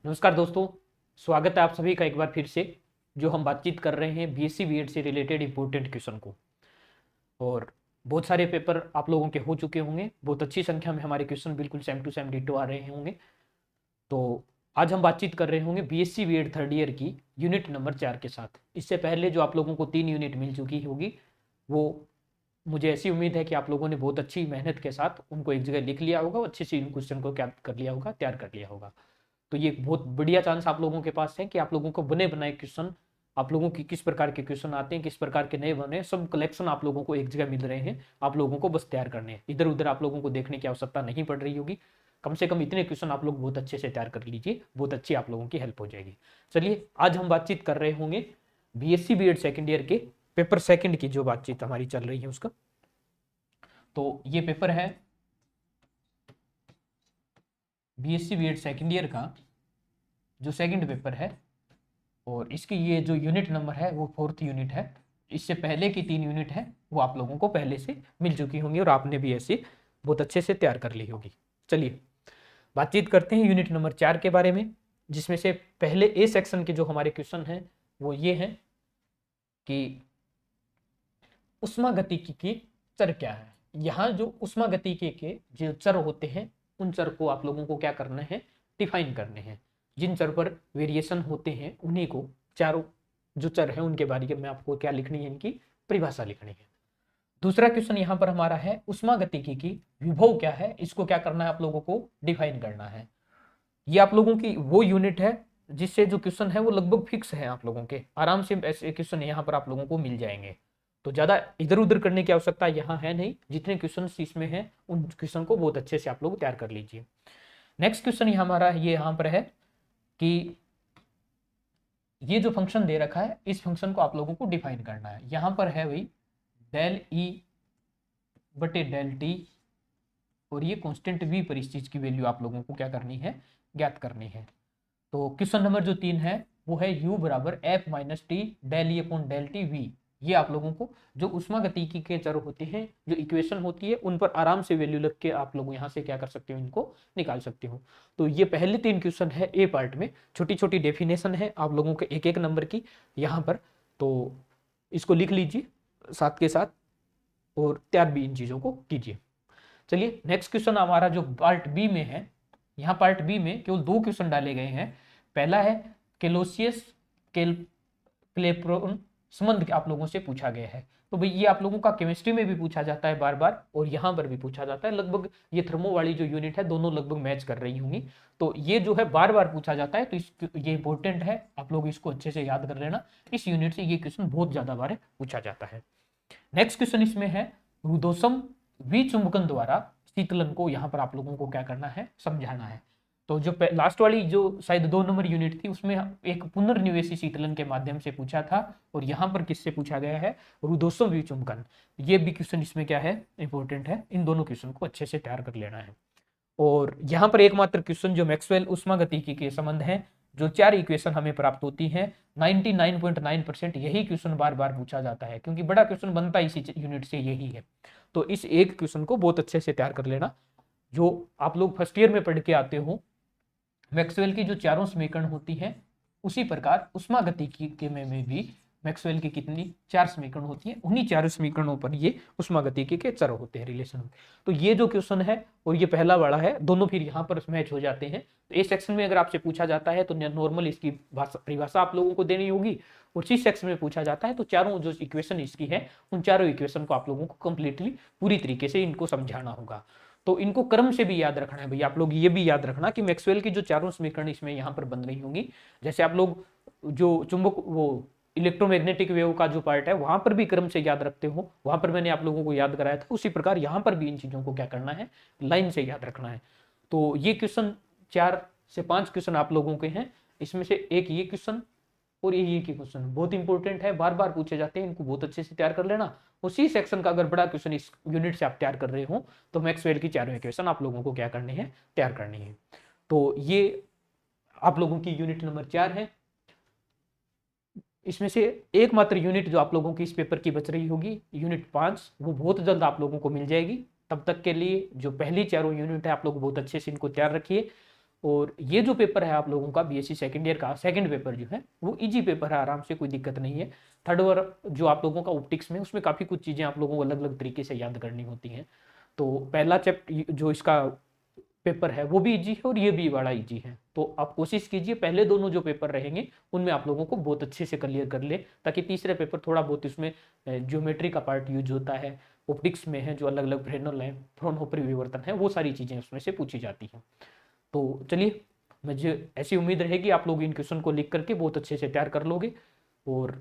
नमस्कार दोस्तों, स्वागत है आप सभी का एक बार फिर से। जो हम बातचीत कर रहे हैं बीएससी बीएड से रिलेटेड इंपॉर्टेंट क्वेश्चन को। और बहुत सारे पेपर आप लोगों के हो चुके होंगे, बहुत अच्छी संख्या में हमारे क्वेश्चन बिल्कुल सेम टू सेम डिटो आ रहे होंगे। तो आज हम बातचीत कर रहे होंगे बीएससी बीएड थर्ड ईयर की यूनिट नंबर 4 के साथ। इससे पहले जो आप लोगों को 3 यूनिट मिल चुकी होगी, वो मुझे ऐसी उम्मीद है कि आप लोगों ने बहुत अच्छी मेहनत के साथ उनको एक जगह लिख लिया होगा, अच्छे से इन क्वेश्चन को क्या कर लिया होगा, तैयार कर लिया होगा। तो ये बहुत बढ़िया चांस आप लोगों के पास है कि आप लोगों को बने बनाए क्वेश्चन, आप लोगों की किस प्रकार के क्वेश्चन आते हैं, किस प्रकार के नए बने, सब कलेक्शन आप लोगों को एक जगह मिल रहे हैं। आप लोगों को बस तैयार करने हैं, इधर उधर आप लोगों को देखने की आवश्यकता नहीं पड़ रही होगी। कम से कम इतने क्वेश्चन आप लोग बहुत अच्छे से तैयार कर लीजिए, बहुत अच्छी आप लोगों की हेल्प हो जाएगी। चलिए आज हम बातचीत कर रहे होंगे बीएससी बीएड सेकेंड ईयर के पेपर सेकंड की जो बातचीत हमारी चल रही है उसका। तो ये पेपर है बीएससी बीएड सेकेंड ईयर का जो सेकंड पेपर है, और इसकी ये जो यूनिट नंबर है वो 4th यूनिट है। इससे पहले की 3 यूनिट है वो आप लोगों को पहले से मिल चुकी होंगी और आपने भी ऐसे बहुत अच्छे से तैयार कर ली होगी। चलिए बातचीत करते हैं यूनिट नंबर 4 के बारे में, जिसमें से पहले ए सेक्शन के जो हमारे क्वेश्चन हैं वो ये हैं कि उष्मागतिकी की चर क्या है। यहाँ जो उष्मागतिकी के जो चर होते हैं उन चर को आप लोगों को क्या करना है, डिफाइन करने हैं। जिन चर पर वेरिएशन होते हैं उन्हीं को, चारों जो चर है उनके बारे में आपको क्या लिखनी है, इनकी परिभाषा लिखनी है। दूसरा क्वेश्चन यहाँ पर हमारा है उष्मागतिकी की विभव क्या है, इसको क्या करना है, आप लोगों को डिफाइन करना है। ये आप लोगों की वो यूनिट है जिससे जो क्वेश्चन है वो लगभग फिक्स है, आप लोगों के आराम से ऐसे क्वेश्चन यहाँ पर आप लोगों को मिल जाएंगे। तो ज्यादा इधर उधर करने की आवश्यकता यहाँ है नहीं, जितने क्वेश्चन इसमें है उन क्वेश्चन को बहुत अच्छे से आप लोग तैयार कर लीजिए। नेक्स्ट क्वेश्चन हमारा ये यहाँ पर है कि ये जो फंक्शन दे रखा है इस फंक्शन को आप लोगों को डिफाइन करना है। यहाँ पर है भाई डेल ई बटे डेल टी, और ये कांस्टेंट v पर इस चीज की वैल्यू आप लोगों को क्या करनी है, ज्ञात करनी है। तो क्वेश्चन नंबर जो 3 है वो है u बराबर F minus T del E upon del T V. ये आप लोगों को जो उष्मागतिकी के चर होते हैं, जो इक्वेशन होती है, उन पर आराम से वैल्यू लग के आप लोग यहाँ से क्या कर सकते हो, इनको निकाल सकते हो। तो ये पहले 3 क्वेश्चन है ए पार्ट में, छोटी छोटी डेफिनेशन है आप लोगों के एक एक नंबर की यहाँ पर। तो इसको लिख लीजिए साथ के साथ और तैयार भी इन चीजों को कीजिए। चलिए नेक्स्ट क्वेश्चन हमारा जो पार्ट बी में है, यहाँ पार्ट बी में केवल 2 क्वेश्चन डाले गए हैं। पहला है कैलोसियस क्लेप्रोन संबंध आप लोगों से पूछा गया है। तो भाई ये आप लोगों का केमिस्ट्री में भी पूछा जाता है बार बार, और यहाँ पर भी पूछा जाता है। लगभग ये थर्मो वाली जो यूनिट है दोनों लगभग मैच कर रही होंगी। तो ये जो है बार बार पूछा जाता है, तो ये इंपॉर्टेंट है, आप लोग इसको अच्छे से याद कर लेना। इस यूनिट से ये क्वेश्चन बहुत ज्यादा बार पूछा जाता है। नेक्स्ट क्वेश्चन इसमें है रुदोषम विचुंबकन द्वारा शीतलन को यहाँ पर आप लोगों को क्या करना है, समझाना है। तो जो लास्ट वाली जो शायद 2 नंबर यूनिट थी उसमें एक पुनर्निवेशी शीतलन के माध्यम से पूछा था, और यहाँ पर किससे पूछा गया है, रुदोषम विचुंबकन। ये भी क्वेश्चन इसमें क्या है, इंपॉर्टेंट है। इन दोनों क्वेश्चन को अच्छे से तैयार कर लेना है। और यहाँ पर एकमात्र क्वेश्चन जो मैक्सवेल उष्मागतिकी के संबंध है, जो 4 इक्वेशन हमें प्राप्त होती हैं, 99.9% यही क्वेश्चन बार बार पूछा जाता है, क्योंकि बड़ा क्वेश्चन बनता इसी यूनिट से यही है। तो इस एक क्वेश्चन को बहुत अच्छे से तैयार कर लेना। जो आप लोग फर्स्ट ईयर में पढ़ के आते हो, मैक्सवेल की जो चारों समीकरण होती है, उसी प्रकार उष्मागतिकी के में भी मैक्सवेल की कितनी 4 समीकरण होती है, उन्हीं 4 समीकरणों पर ये उष्मागतिकी के चर होते हैं, रिलेशन। तो ये जो क्वेश्चन है और ये पहला वाला है, दोनों फिर यहाँ पर मैच हो जाते हैं। तो ए सेक्शन में अगर आपसे पूछा जाता है तो नॉर्मल इसकी परिभाषा आप लोगों को देनी होगी, और सी सेक्शन में पूछा जाता है तो चारों जो इक्वेशन इसकी है उन चारों इक्वेशन को आप लोगों को कंप्लीटली पूरी तरीके से इनको समझाना होगा। तो इनको क्रम से भी याद रखना है भाई, आप लोग ये भी याद रखना कि मैक्सवेल की जो चारों समीकरण इसमें यहाँ पर बन रही होंगी, जैसे आप लोग जो चुंबक वो इलेक्ट्रोमैग्नेटिक वेव का जो पार्ट है वहां पर भी क्रम से याद रखते हो, वहां पर मैंने आप लोगों को याद कराया था, उसी प्रकार यहाँ पर भी इन चीजों को क्या करना है, लाइन से याद रखना है। तो ये क्वेश्चन 4 से 5 क्वेश्चन आप लोगों के हैं, इसमें से एक ये क्वेश्चन और ये क्वेश्चन बहुत इंपॉर्टेंट है, बार बार पूछे जाते हैं, इनको बहुत अच्छे से तैयार कर लेना। उसी सेक्शन का अगर बड़ा क्वेश्चन इस यूनिट से आप तैयार कर रहे हो तो मैक्सवेल की चारों इक्वेशन आप लोगों को क्या करनी है, तैयार करनी है। तो ये आप लोगों की यूनिट नंबर 4 है। इसमें से एकमात्र यूनिट जो आप लोगों की इस पेपर की बच रही होगी, यूनिट 5, वो बहुत जल्द आप लोगों को मिल जाएगी। तब तक के लिए जो पहली चारों यूनिट है आप लोग बहुत अच्छे से इनको तैयार रखिए, और ये जो पेपर है आप लोगों का बीएससी सेकंड ईयर का सेकंड पेपर जो है वो इजी पेपर है, आराम से, कोई दिक्कत नहीं है। थर्ड ईयर जो आप लोगों का ऑप्टिक्स में, उसमें काफ़ी कुछ चीज़ें आप लोगों को अलग अलग तरीके से याद करनी होती हैं। तो पहला चैप्टर जो इसका पेपर है वो भी इजी है और ये भी बड़ा इजी है। तो आप कोशिश कीजिए पहले दोनों जो पेपर रहेंगे उनमें आप लोगों को बहुत अच्छे से क्लियर कर ले, ताकि तीसरे पेपर थोड़ा बहुत इसमें ज्योमेट्री का पार्ट यूज होता है, ऑप्टिक्स में है जो अलग अलग फ्रेनल है, फ्रोनहोफर विवर्तन है, वो सारी चीज़ें उसमें से पूछी जाती हैं। तो चलिए, मुझे ऐसी उम्मीद रहेगी आप लोग इन क्वेश्चन को लिख करके बहुत अच्छे से तैयार कर लोगे, और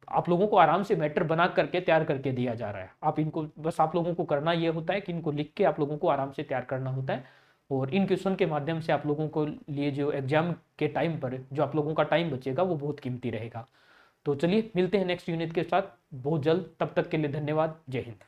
आप लोगों को आराम से मैटर बना करके तैयार करके दिया जा रहा है। आप इनको बस आप लोगों को करना ये होता है कि इनको लिख के आप लोगों को आराम से तैयार करना होता है, और इन क्वेश्चन के माध्यम से आप लोगों को लिए जो एग्जाम के टाइम पर जो आप लोगों का टाइम बचेगा वो बहुत कीमती रहेगा। तो चलिए मिलते हैं नेक्स्ट यूनिट के साथ बहुत जल्द, तब तक के लिए धन्यवाद, जय हिंद।